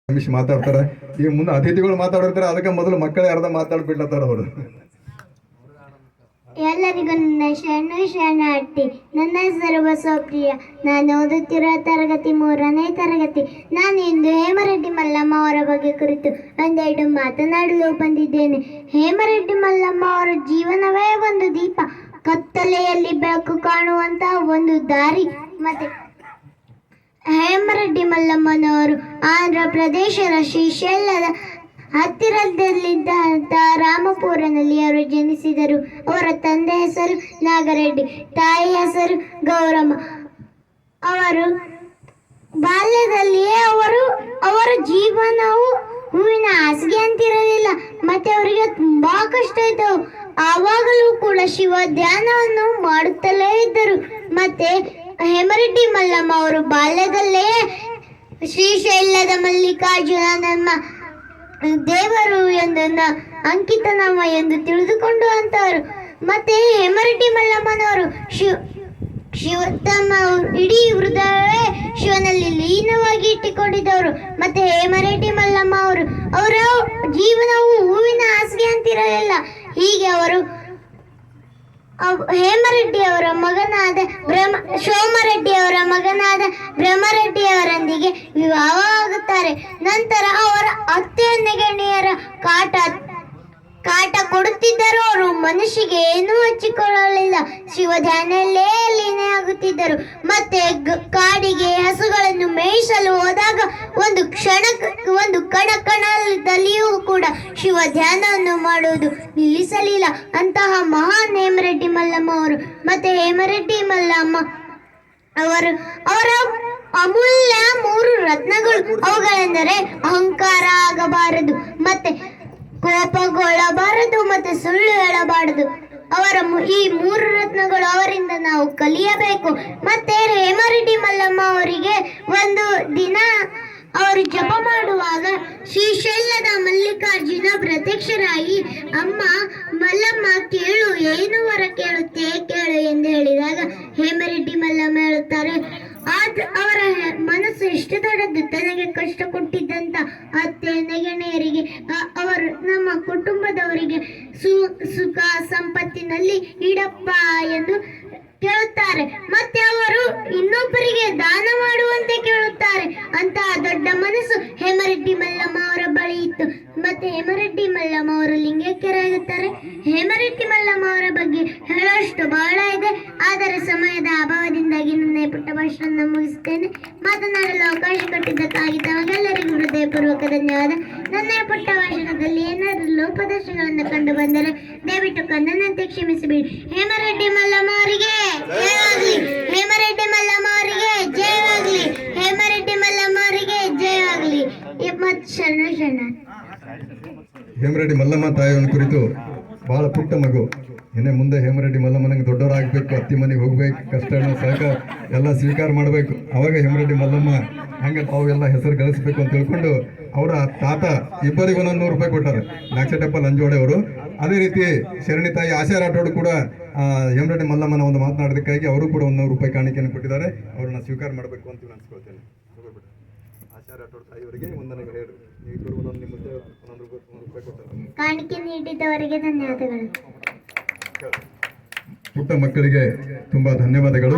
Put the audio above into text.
ರಮೇಶ್ ಮಾತಾಡ್ತಾರೆ. ಈ ಮುಂದೆ ಅತಿಥಿಗಳು ಮಾತಾಡಿರ್ತಾರೆ, ಅದಕ್ಕೆ ಮೊದಲು ಮಕ್ಕಳೇ ಅರ್ಧ ಮಾತಾಡ್ಬಿಡ್ಲತ್ತಾರ ಅವರು. ಎಲ್ಲರಿಗೂ ನನ್ನ ಶರಣಾರ್ಥಿ. ನನ್ನ ಹೆಸರು ಬಸವಪ್ರಿಯ. ನಾನು ಓದುತ್ತಿರುವ ತರಗತಿ 3ನೇ ತರಗತಿ. ನಾನು ಇಂದು ಹೇಮರೆಡ್ಡಿ ಮಲ್ಲಮ್ಮ ಅವರ ಬಗ್ಗೆ ಕುರಿತು ಒಂದೆರಡು ಮಾತನಾಡಲು ಬಂದಿದ್ದೇನೆ. ಹೇಮರೆಡ್ಡಿ ಮಲ್ಲಮ್ಮ ಅವರ ಜೀವನವೇ ಒಂದು ದೀಪ, ಕತ್ತಲೆಯಲ್ಲಿ ಬೆಳಕು ಕಾಣುವಂತಹ ಒಂದು ದಾರಿ. ಮತ್ತೆ ಹೇಮರೆಡ್ಡಿ ಮಲ್ಲಮ್ಮನವರು ಆಂಧ್ರ ಪ್ರದೇಶದ ಶ್ರೀಶೈಲದ ಹತ್ತಿರದಲ್ಲಿದ್ದಂತಹ ರಾಮಪುರನಲ್ಲಿ ಅವರು ಜನಿಸಿದರು. ಅವರ ತಂದೆ ಹೆಸರು ನಾಗರೆಡ್ಡಿ, ತಾಯಿ ಹೆಸರು ಗೌರಮ್ಮ. ಅವರು ಬಾಲ್ಯದಲ್ಲಿಯೇ ಅವರ ಜೀವನವು ಹೂವಿನ ಹಾಸಿಗೆ ಅಂತಿರಲಿಲ್ಲ. ಮತ್ತೆ ಅವರಿಗೆ ತುಂಬಾ ಕಷ್ಟ ಇದ್ದವು. ಆವಾಗಲೂ ಕೂಡ ಶಿವ ಧ್ಯಾನವನ್ನು ಮಾಡುತ್ತಲೇ ಇದ್ದರು. ಮತ್ತೆ ಹೇಮರೆಡ್ಡಿ ಮಲ್ಲಮ್ಮ ಅವರು ಬಾಲ್ಯದಲ್ಲೇ ಶ್ರೀಶೈಲದ ಮಲ್ಲಿಕಾರ್ಜುನ ನಮ್ಮ ದೇವರು ಎಂದನ್ನ ಅಂಕಿತನಾಮ ಎಂದು ತಿಳಿದುಕೊಂಡು ಅಂತವರು. ಮತ್ತೆ ಹೇಮರೆಡ್ಡಿ ಮಲ್ಲಮ್ಮನವರು ತಮ್ಮ ಇಡೀ ಹೃದಯವೇ ಶಿವನಲ್ಲಿ ಲೀನವಾಗಿ ಇಟ್ಟುಕೊಂಡಿದ್ದವರು. ಮತ್ತೆ ಹೇಮರೆಡ್ಡಿ ಮಲ್ಲಮ್ಮ ಅವರ ಜೀವನವು ಹೂವಿನ ಹಾಸಿಗೆ ಅಂತಿರಲಿಲ್ಲ. ಹೀಗೆ ಅವರು ಹೇಮರೆಡ್ಡಿ ಅವರ ಮಗನಾದ ಸೋಮರೆಡ್ಡಿ ಅವರ ಮಗನಾದ ಬ್ರಹ್ಮರೆಡ್ಡಿಯವರೊಂದಿಗೆ ವಿವಾಹವಾಗುತ್ತಾರೆ. ನಂತರ ಅವರ ಅತ್ತೆ ನೆಗಣಿಯರ ಕಾಟ ಕೊಡುತ್ತಿದ್ದರು. ಅವರು ಮನುಷ್ಯಗೆ ಏನೂ ಹಚ್ಚಿಕೊಳ್ಳಲಿಲ್ಲ, ಶಿವಧ್ಯಾನಲ್ಲೇ ಲೀನೆಯಾಗುತ್ತಿದ್ದರು. ಮತ್ತೆ ಕಾಡಿಗೆ ಹಸುಗಳನ್ನು ಮೇಯಿಸಲು ಹೋದಾಗ ಒಂದು ಕಣದಲ್ಲಿಯೂ ಕೂಡ ಶಿವ ಧ್ಯಾನವನ್ನು ಮಾಡುವುದು ನಿಲ್ಲಿಸಲಿಲ್ಲ. ಅಂತಹ ಮಹಾನ್ ಹೇಮರೆಡ್ಡಿ ಮಲ್ಲಮ್ಮ ಅವರು. ಮತ್ತೆ ಹೇಮರೆಡ್ಡಿ ಮಲ್ಲಮ್ಮ ಅವರ ಅಮೂಲ್ಯ 3 ರತ್ನಗಳು. ಅವುಗಳೆಂದರೆ ಅಹಂಕಾರ ಆಗಬಾರದು, ಮತ್ತೆ ಕೋಪಗೊಳ್ಳಬಾರದು, ಮತ್ತೆ ಸುಳ್ಳು ಹೇಳಬಾರದು. ಅವರ ಈ 3 ರತ್ನಗಳು ಅವರಿಂದ ನಾವು ಕಲಿಯಬೇಕು. ಮತ್ತೆ ಹೇಮರೆಡ್ಡಿ ಮಲ್ಲಮ್ಮ ಅವರಿಗೆ ಒಂದು ದಿನ ಅವರು ಜಪ ಮಾಡುವಾಗ ಶ್ರೀಶೈಲದ ಮಲ್ಲಿಕಾರ್ಜುನ ಪ್ರತ್ಯಕ್ಷರಾಗಿ, ಅಮ್ಮ ಮಲ್ಲಮ್ಮ ಕೇಳು, ಏನು ವರ ಕೇಳುತ್ತೆ ಕೇಳು ಎಂದು ಹೇಳಿದಾಗ ಹೇಮರೆಡ್ಡಿ ಮಲ್ಲಮ್ಮ ಹೇಳುತ್ತಾರೆ, ಅವರ ಮನಸ್ಸು ಎಷ್ಟು ದೊಡ್ಡದು. ತನಗೆ ಕಷ್ಟ ಕೊಟ್ಟಿದ್ದಂತ ಅತ್ತೆ ನೆಗಣೆಯರಿಗೆ, ಅವರು ನಮ್ಮ ಕುಟುಂಬದವರಿಗೆ ಸುಖ ಸಂಪತ್ತಿನಲ್ಲಿ ಇಡಪ್ಪ ಎಂದು ಕೇಳುತ್ತಾರೆ. ಮತ್ತೆ ಅವರು ಇನ್ನೊಬ್ಬರಿಗೆ ದಾನ ಮಾಡುವಂತೆ ಕೇಳುತ್ತಾರೆ. ಅಂತಹ ದೊಡ್ಡ ಮನಸ್ಸು ಹೇಮರೆಡ್ಡಿ ಮಲ್ಲಮ್ಮ ಅವರ ಬಳಿ ಇತ್ತು. ಮತ್ತೆ ಹೇಮರೆಡ್ಡಿ ಮಲ್ಲಮ್ಮ ಅವರು ಲಿಂಗೈಕ್ಯರಾಗುತ್ತಾರೆ. ಹೇಮರೆಡ್ಡಿ ಮಲ್ಲಮ್ಮ ಅವರ ಬಗ್ಗೆ ಹೇಳುವಷ್ಟು ಬಹಳ ಇದೆ, ಆದರೆ ಸಮಯದ ಅಭಾವದಿಂದಾಗಿ ನನ್ನ ಪುಟ್ಟ ಭಾಷಣ ಮುಗಿಸುತ್ತೇನೆ. ಮಾತನಾಡಲು ಅವಕಾಶ ಕೊಟ್ಟಿದ್ದಕ್ಕಾಗಿ ತಮಗೆಲ್ಲರಿಗೂ ಹೃದಯಪೂರ್ವಕ ಧನ್ಯವಾದ. ನನ್ನ ಪುಟ್ಟ ಭಾಷಣದಲ್ಲಿ ಏನಾದರೂ ಲೋಪದೋಷಗಳನ್ನು ಕಂಡು ಬಂದರೆ ದಯವಿಟ್ಟು ಕನ್ನಡಂತೆ ಕ್ಷಮಿಸಬೇಡಿ. ಹೇಮರೆಡ್ಡಿ ಮಲ್ಲಮ್ಮ ಅವರಿಗೆ ಜಯವಾಗಲಿ. ಹೇಮರೆಡ್ಡಿ ಮಲ್ಲಮ್ಮ ಅವರಿಗೆ ಜಯವಾಗಲಿ. ಹೇಮರೆಡ್ಡಿ ಮಲ್ಲಮ್ಮ ಅವರಿಗೆ ಜಯವಾಗಲಿ. ಮತ್ತು ಶರಣ. ಹೇಮರೆಡ್ಡಿ ಮಲ್ಲಮ್ಮ ತಾಯಿಯವನ ಕುರಿತು ಬಹಳ ಪುಟ್ಟ ಮಗು. ಇನ್ನೇ ಮುಂದೆ ಹೇಮರೆಡ್ಡಿ ಮಲ್ಲಮ್ಮನಿಗೆ ದೊಡ್ಡವರಾಗಬೇಕು, ಅತ್ತಿ ಮನೆಗೆ ಹೋಗ್ಬೇಕು, ಕಷ್ಟ ಸಹಕಾರ ಎಲ್ಲ ಸ್ವೀಕಾರ ಮಾಡಬೇಕು. ಅವಾಗ ಹೇಮರೆಡ್ಡಿ ಮಲ್ಲಮ್ಮ ಹಂಗೆ ತಾವೆಲ್ಲ ಹೆಸರು ಗಳಿಸ್ಬೇಕು ಅಂತ ತಿಳ್ಕೊಂಡು ಅವರ ತಾತ ಇಬ್ಬರಿಗೂ 100 ರೂಪಾಯಿ ಕೊಟ್ಟಾರೆ, ನಾಗಸೆಟ್ಟಪ್ಪ ನಂಜೋಡೆ ಅವರು. ಅದೇ ರೀತಿ ಶರಣಿ ತಾಯಿ ಆಶಾ ರಾಠೋಡ್ ಕೂಡ ಹೇಮರೆಡ್ಡಿ ಮಲ್ಲಮ್ಮನ ಒಂದು ಮಾತನಾಡೋದಕ್ಕಾಗಿ ಅವರು ಕೂಡ 100 ರೂಪಾಯಿ ಕಾಣಿಕೆಯನ್ನು ಕೊಟ್ಟಿದ್ದಾರೆ. ಅವ್ರನ್ನ ಸ್ವೀಕಾರ ಮಾಡಬೇಕು ಅಂತ ಅನ್ಸ್ಕೊಳ್ತೇನೆ. ಆಶಾ ರಾಠೋಡ್ ತಾಯಿಯವರಿಗೆ ವಂದನೆಗಳು ಹೇಳಿ. ಇಬ್ಬರು ಒಂದೊಂದು ರೂಪಾಯಿ ಕೊಡ್ತಾರೆ. ಕಾಣಿಕೆ ನೀಡಿದವರಿಗೆ ಧನ್ಯವಾದಗಳು. ಪುಟ್ಟ ಮಕ್ಕಳಿಗೆ ತುಂಬಾ ಧನ್ಯವಾದಗಳು.